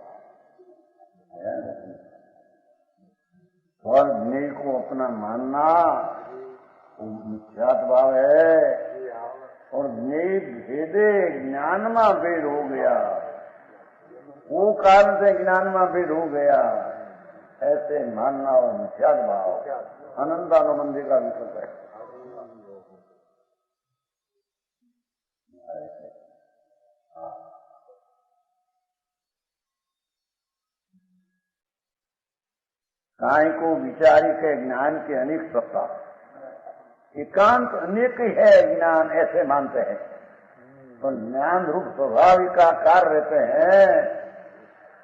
S1: और ज्ञेय को अपना मानना वो मिथ्यात भाव है। और ज्ञेय भेदे ज्ञान में भेद हो गया, वो कारण से ज्ञान में भेद हो गया ऐसे मानना और मिथ्यात भाव अनंतानुबंधी का विकल्प है। काय को विचारी के ज्ञान के अनेक सत्ता, एकांत अनेक ही है ज्ञान ऐसे मानते हैं। तो ज्ञान रूप स्वाभाविक आकार रहते हैं,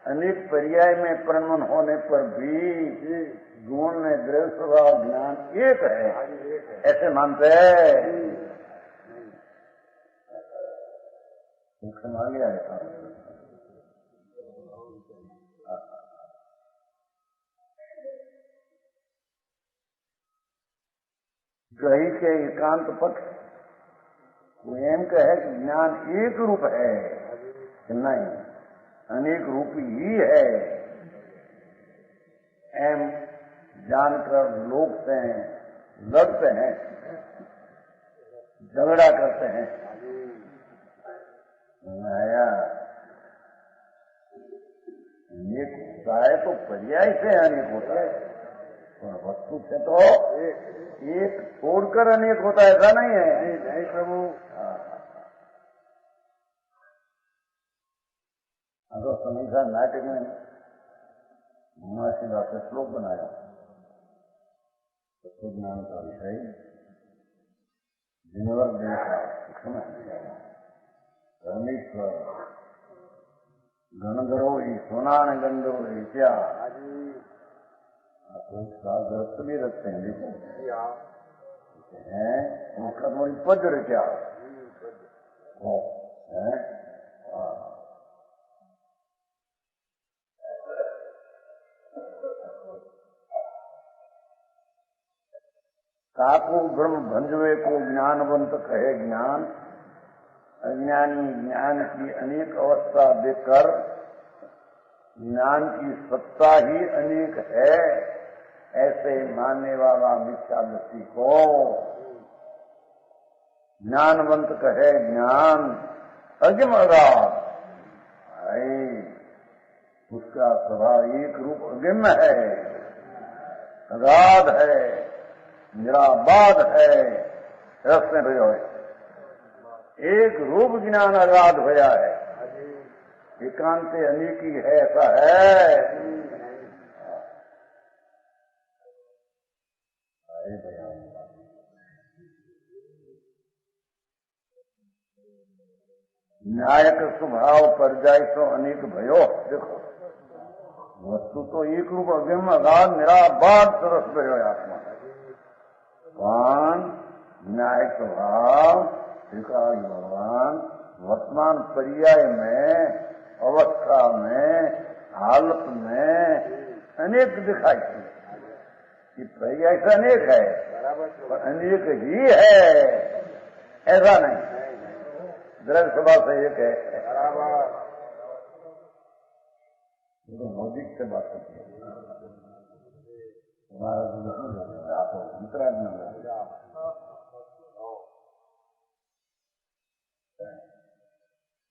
S1: अनेक पर्याय में परिणमन होने पर भी गुण में द्रव्य स्वभाव ज्ञान एक है ऐसे मानते हैं। सूक्ष्म आ गया है। कही के एकांत पक्ष स्वयं कहे कि ज्ञान एक रूप है, नहीं अनेक रूप ही है। एम जानकर लोग से लड़ते हैं, झगड़ा करते हैं। आया अनेक होता है तो पर्याय से अनेक होता है, और वस्तु से तो एक छोड़कर अनेक होता है, ऐसा नहीं है। नहीं प्रभु, अगर समीक्षा नाटक में महाशिवा से श्लोक बनाया तत्व ज्ञान का विषय जिनवर देखा परमेश्वर गणगरो सोनान गंधो क्या ग्रस्त भी रखते हैं, देखो उनका थोड़ी पद्र क्या है। काको ब्रह्म भंजवे को ज्ञानवंत कहे ज्ञान, अज्ञानी ज्ञान की अनेक अवस्था देखकर ज्ञान की सत्ता ही अनेक है ऐसे मानने वाला मिथ्या दृष्टि को ज्ञानवंत कहे ज्ञान अज्ञम अगाध, उसका स्वभाव एक रूप अगम्य है, अगाध है, निराबाद है। रस में भयो है, एक रूप ज्ञान अगाध भया है, एकांत अनेकी है, ऐसा है। न्यायक स्वभाव पर जाए तो अनेक भयो। देखो वस्तु तो एक रूप अगम्य अगाध निराबाद सरस भयो आत्मा, कौन न्याय स्वभाव श्रीकाल भगवान वर्तमान पर्याय में, अवस्था में, हालत में अनेक दिखाई थी कि पर्याय से अनेक है पर अनेक ही है, ऐसा नहीं द्रव्य स्वभाव से एक है। तो मौलिक से बात करती है हमारा आप अंतराज न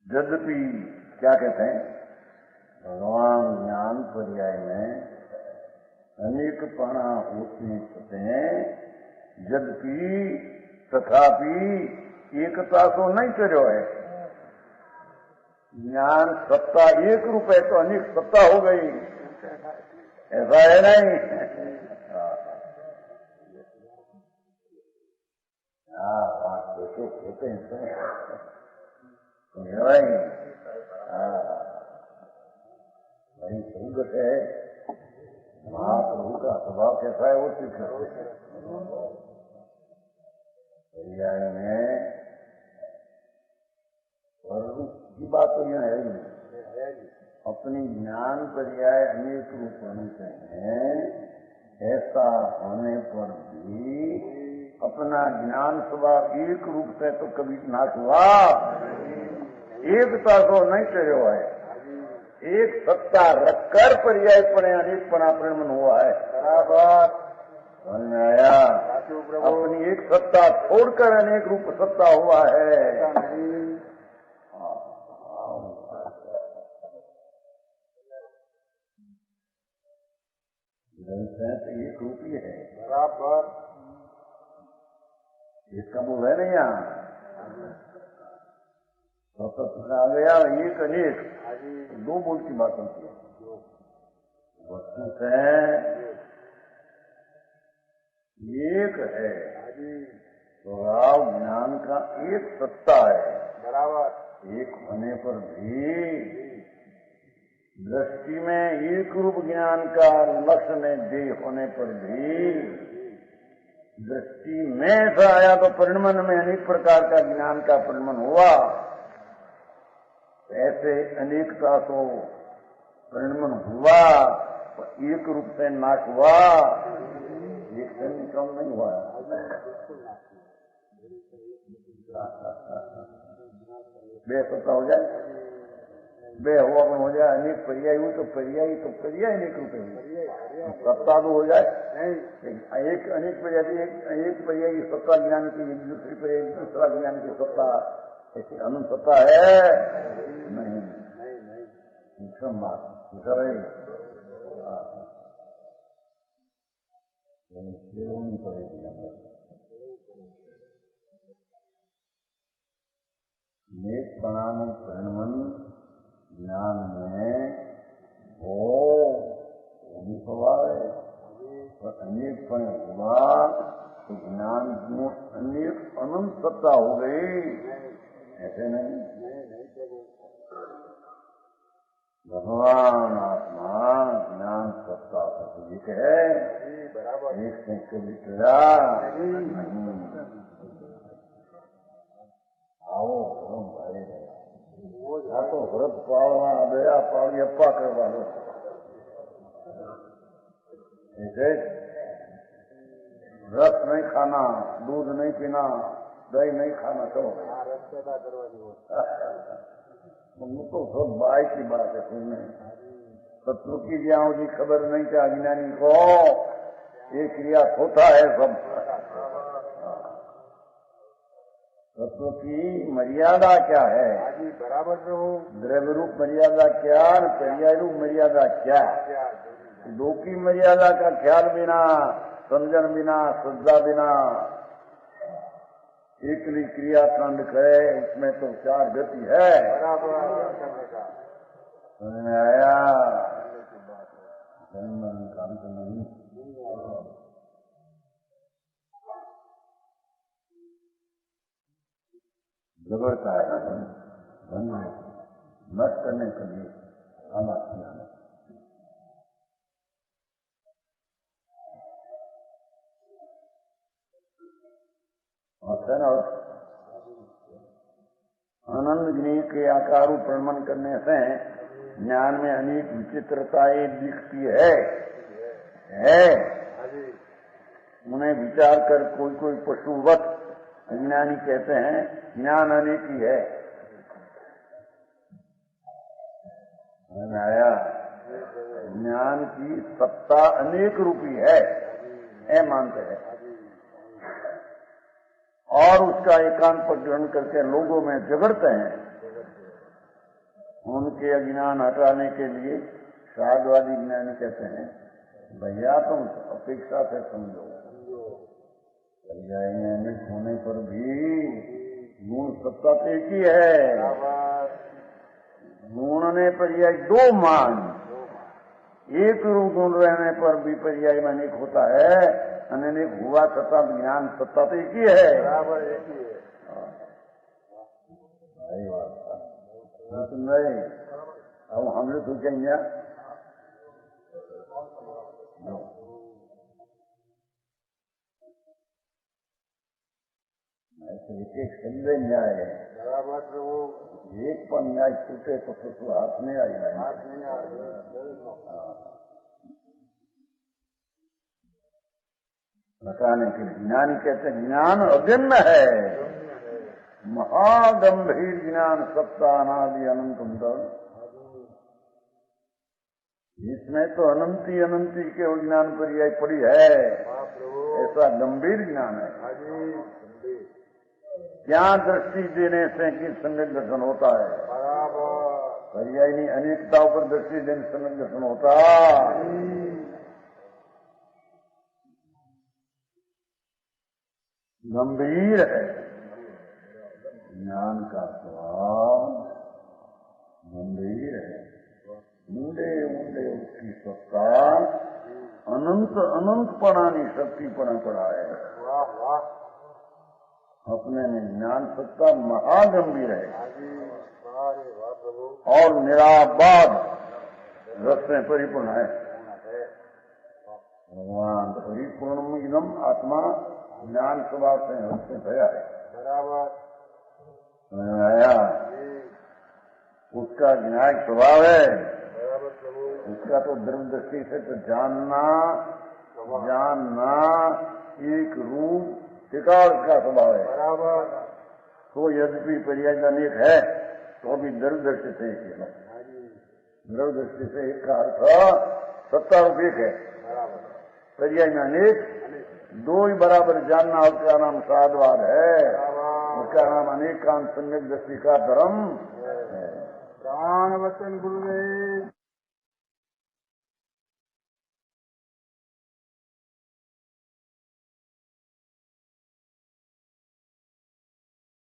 S1: यद्यपि क्या कहते हैं भगवान ज्ञान पर्याय में अनेक पणा होते हैं, यद्यपि तथापि एकता तो नहीं करो है। ज्ञान सत्ता एक रूप है तो अनेक सत्ता हो गई, ऐसा है नहीं। बात देखो होते हैं वही संगत है। महाप्रभु का स्वभाव कैसा है वो सीख सकते हैं। पर्याय में और की बात तो यह है ही, अपनी ज्ञान पर्याय अनेक रूप होने चाहिए। ऐसा होने पर भी अपना ज्ञान स्वभाव एक रूप से तो कभी नाश हुआ, एकता को नहीं चलो है। एक सत्ता रखकर पर्याय पड़े अनेक पना परिणमन हुआ है। बराबर समझ में आया? अपनी एक सत्ता छोड़कर अनेक रूप सत्ता हुआ है। एक रूप ही है, बराबर इसका बोल है नहीं यहाँ तो आ गया एक अनेक, दो बोल की बात होती है। वस्तु से एक है, स्वभाव ज्ञान का एक सत्ता है, बराबर एक होने पर भी दृष्टि में एक रूप ज्ञान का लक्ष्य में देह होने पर भी दृष्टि में ऐसा आया तो परिणमन में अनेक प्रकार का ज्ञान का परिणमन हुआ। ऐसे अनेकता तो परिणमन हुआ, एक रूप से नाश हुआ, एक से कम नहीं हुआ। बेसत्ता हो जाए, बेहुआ हो जाए, अनेक पर्याय हुई तो पर्याय अनेक रूप है। सत्ता तो हो जाए एक अनेक पर्याय, एक पर्याय की सत्ता ज्ञान की, एक दूसरी पर्याय दूसरा ज्ञान की सत्ता, ऐसी अनंत सत्ता है नहीं। बात नहीं पड़ेगी। नेक प्रणाम परिणमन ज्ञान में हो भी स्वभाव है, और अनेक पण हुआ तो ज्ञान में अनेक अनंत सत्ता हो गई, ऐसे नहीं। भगवान आत्मा ज्ञान सत्ता एक है, एक से कभी नहीं। आओ भाई આ તો વ્રત પાળવા દયા પાળી અપ્પા કરવાનો रस नहीं खाना, दूध नहीं पीना, दही नहीं खाना, चलो तो सब बाई की बात है। सुनने शत्रु की ज्ञान की खबर नहीं क्या अज्ञानी को ये क्रिया होता है सब। तत्व की मर्यादा क्या है?
S2: बराबर रहो।
S1: द्रव्य रूप मर्यादा क्या, पर्याय रूप मर्यादा क्या? दो की मर्यादा का ख्याल बिना, समझन बिना, श्रद्धा बिना एकली क्रियाकांड करे, इसमें तो चार गति है। समझ में आया? काम तो नहीं जबरता है धन नष्ट करने के लिए खाना खिलाना। और आनंद ज्ञ के आकार प्रणमन करने से ज्ञान में अनेक विचित्रताएं दिखती है। उन्हें विचार कर कोई पशुवत अज्ञानी कहते हैं ज्ञान अनेक ही है। आया ज्ञान की सत्ता अनेक रूपी है, ऐ मानते हैं, और उसका एकांत पर ग्रहण करके लोगों में झगड़ते हैं। उनके अज्ञान हटाने के लिए शादवादी ज्ञानी कहते हैं भैया तुम अपेक्षा से समझो, पर्याय होने पर भी गुण सत्ता तो एक ही है। गुण ने पर्याय दो मान, एक रूप गुण रहने पर भी पर्याय में अनेक होता है, अनेक हुआ तथा ज्ञान सत्ता तो एक ही है। बराबर एक ही है। सही बात नहीं। अब हम लोग सोचेंगे एक संदेह न्याय है। बराबर वो एक पर न्याय छूटे तो फिर हाथ में आएगा। हाथ नहीं आएगा बताने के लिए। ज्ञानी कहते हैं ज्ञान अगम्य है, महागंभीर ज्ञान सत्ता अनादि अनंत। इसमें तो अनंती के ज्ञान पर्याय पड़ी है, ऐसा गंभीर ज्ञान है। क्या दृष्टि देने से कि सम्यक दर्शन होता है? पर्याय नहीं, अनेकताओं पर दृष्टि देने से सम्यक दर्शन होता। गंभीर है ज्ञान का स्वभाव, गंभीर है। ऊंडे ऊंडे उसकी सत्ता अनंत पड़ानी शक्ति पड़ा है। अपने में ज्ञान सत्ता महागंभीर है और निराबाद रस में परिपूर्ण है। भगवान परिपूर्ण एकदम आत्मा ज्ञान स्वभाव से रस में भया है। बराबर आया। उसका ज्ञायक स्वभाव है। उसका तो द्रव्य दृष्टि से तो जानना एक रूप टिकाव का स्वभाव है। तो यद्यपि पर्याय अनेक है तो भी द्रव्य दृष्टि से एक है। द्रव्य दृष्टि से एक का अर्थ सत्ता रूप एक है, पर्याय में अनेक, दो ही बराबर जानना उसका नाम साधवाद है, उसका नाम अनेक कांत सम्यक दृष्टि का धर्म है।
S2: प्राण वचन गुरुदेव।